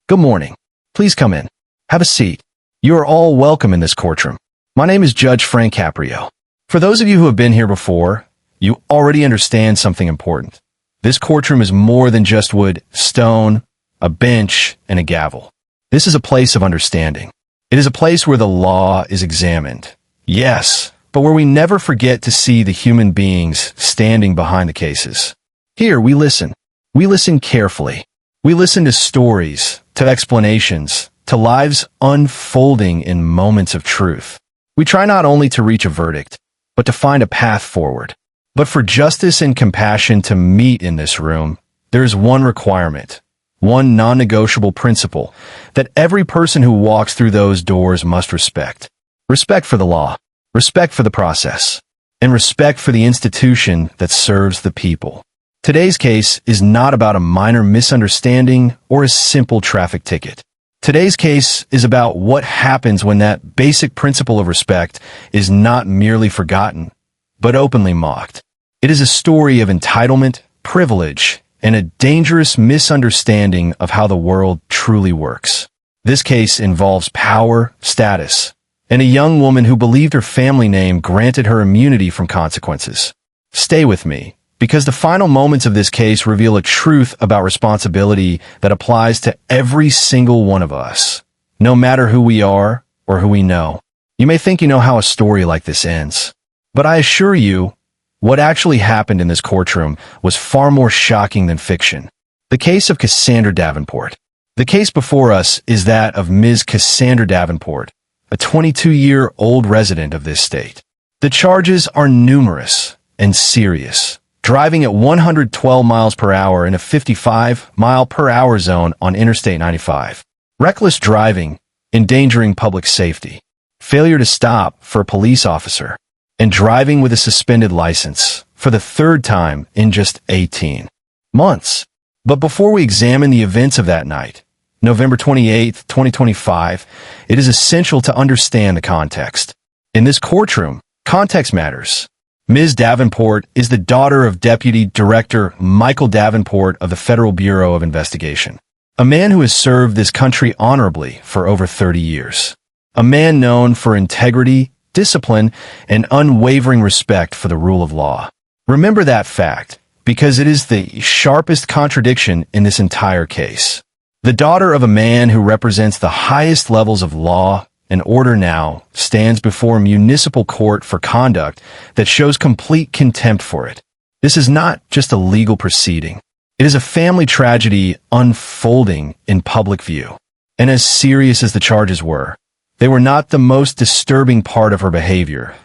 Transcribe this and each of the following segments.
Good morning. Please come in. Have a seat. You are all welcome in this courtroom. My name is Judge Frank Caprio. For those of you who have been here before, you already understand something important. This courtroom is more than just wood, stone, a bench, and a gavel. This is a place of understanding. It is a place where the law is examined. Yes, but where we never forget to see the human beings standing behind the cases. Here, we listen. We listen carefully. We listen to stories, to explanations, to lives unfolding in moments of truth. We try not only to reach a verdict, but to find a path forward. But for justice and compassion to meet in this room, there is one requirement, one non-negotiable principle that every person who walks through those doors must respect. Respect for the law, respect for the process, and respect for the institution that serves the people. Today's case is not about a minor misunderstanding or a simple traffic ticket. Today's case is about what happens when that basic principle of respect is not merely forgotten, but openly mocked. It is a story of entitlement, privilege, and a dangerous misunderstanding of how the world truly works. This case involves power, status, and a young woman who believed her family name granted her immunity from consequences. Stay with me, because the final moments of this case reveal a truth about responsibility that applies to every single one of us, no matter who we are or who we know. You may think you know how a story like this ends, but I assure you, what actually happened in this courtroom was far more shocking than fiction. The case of Cassandra Davenport. The case before us is that of Ms. Cassandra Davenport, a 22-year-old resident of this state. The charges are numerous and serious. Driving at 112 miles per hour in a 55-mile-per-hour zone on Interstate 95. Reckless driving, endangering public safety. Failure to stop for a police officer. And driving with a suspended license for the third time in just 18 months. But before we examine the events of that night, November 28, 2025, it is essential to understand the context. In this courtroom, context matters. Ms. Davenport is the daughter of Deputy Director Michael Davenport of the Federal Bureau of Investigation, a man who has served this country honorably for over 30 years. A man known for integrity, discipline, and unwavering respect for the rule of law. Remember that fact, because it is the sharpest contradiction in this entire case. The daughter of a man who represents the highest levels of law and order now stands before municipal court for conduct that shows complete contempt for it. This is not just a legal proceeding. It is a family tragedy unfolding in public view. And as serious as the charges were, they were not the most disturbing part of her behavior.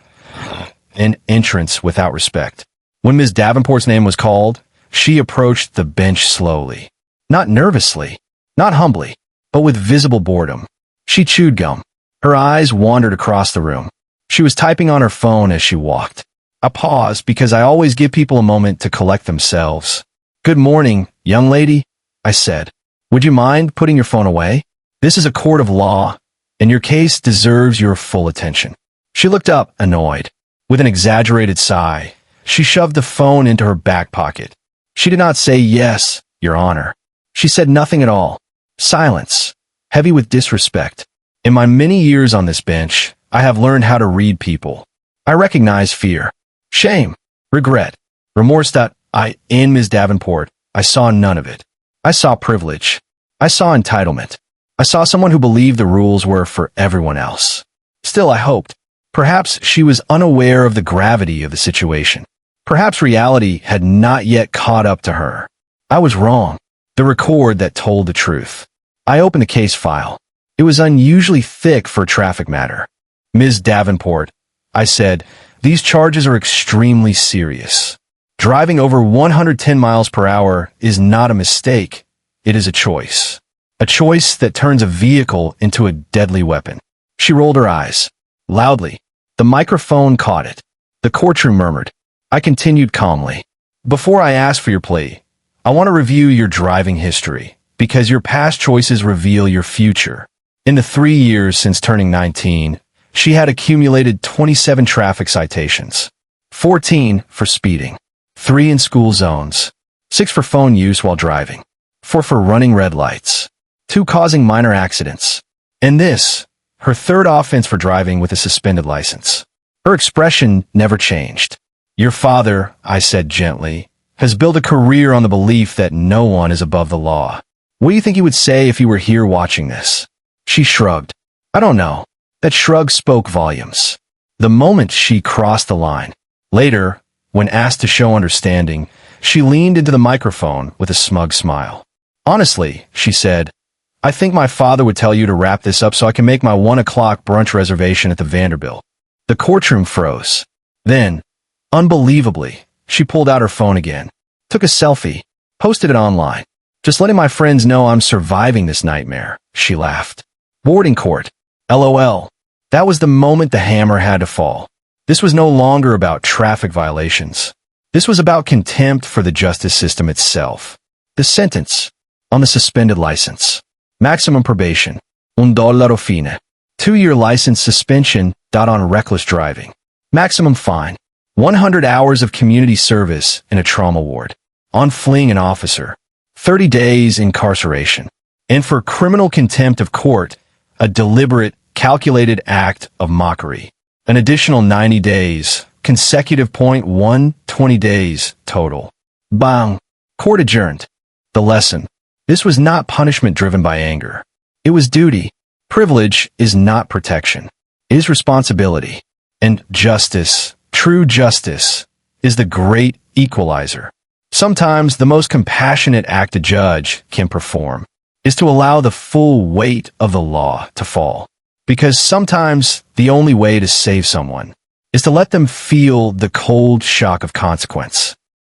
An entrance without respect. When Ms. Davenport's name was called, she approached the bench slowly. Not nervously, not humbly, but with visible boredom. She chewed gum. Her eyes wandered across the room. She was typing on her phone as she walked. I paused because I always give people a moment to collect themselves. "Good morning, young lady," I said. "Would you mind putting your phone away? This is a court of law, and your case deserves your full attention." She looked up, annoyed. With an exaggerated sigh, she shoved the phone into her back pocket. She did not say, "Yes, Your Honor." She said nothing at all. Silence, heavy with disrespect. In my many years on this bench, I have learned how to read people. I recognize fear, shame, regret, remorse. In Ms. Davenport, I saw none of it. I saw privilege. I saw entitlement. I saw someone who believed the rules were for everyone else. Still, I hoped. Perhaps she was unaware of the gravity of the situation. Perhaps reality had not yet caught up to her. I was wrong. The record that told the truth. I opened the case file. It was unusually thick for a traffic matter. "Ms. Davenport," I said, "these charges are extremely serious. Driving over 110 miles per hour is not a mistake. It is a choice. A choice that turns a vehicle into a deadly weapon." She rolled her eyes. Loudly. The microphone caught it. The courtroom murmured. I continued calmly. "Before I ask for your plea, I want to review your driving history, because your past choices reveal your future. In the 3 years since turning 19, she had accumulated 27 traffic citations, 14 for speeding, 3 in school zones, 6 for phone use while driving, 4 for running red lights, 2 causing minor accidents. And this, her 3rd offense for driving with a suspended license. Her expression never changed. Your father, I said gently, has built a career on the belief that no one is above the law. What do you think he would say if he were here watching this? She shrugged. I don't know. That shrug spoke volumes. The moment she crossed the line. Later, when asked to show understanding, she leaned into the microphone with a smug smile. Honestly, she said, I think my father would tell you to wrap this up so I can make my 1 o'clock brunch reservation at the Vanderbilt. The courtroom froze. Then, unbelievably, she pulled out her phone again, took a selfie, posted it online. Just letting my friends know I'm surviving this nightmare, she laughed. Boarding court. LOL. That was the moment the hammer had to fall. This was no longer about traffic violations. This was about contempt for the justice system itself. The sentence, on the suspended license. Maximum probation, $1 fine. 2-year license suspension, on reckless driving. Maximum fine, 100 hours of community service in a trauma ward. On fleeing an officer, 30 days incarceration. And for criminal contempt of court, a deliberate, calculated act of mockery. An additional 90 days, consecutive 20 days total. Bang! Court adjourned. The lesson. This was not punishment driven by anger. It was duty. Privilege is not protection. It is responsibility. And justice, true justice, is the great equalizer. Sometimes the most compassionate act a judge can perform is to allow the full weight of the law to fall. Because sometimes the only way to save someone is to let them feel the cold shock of consequence.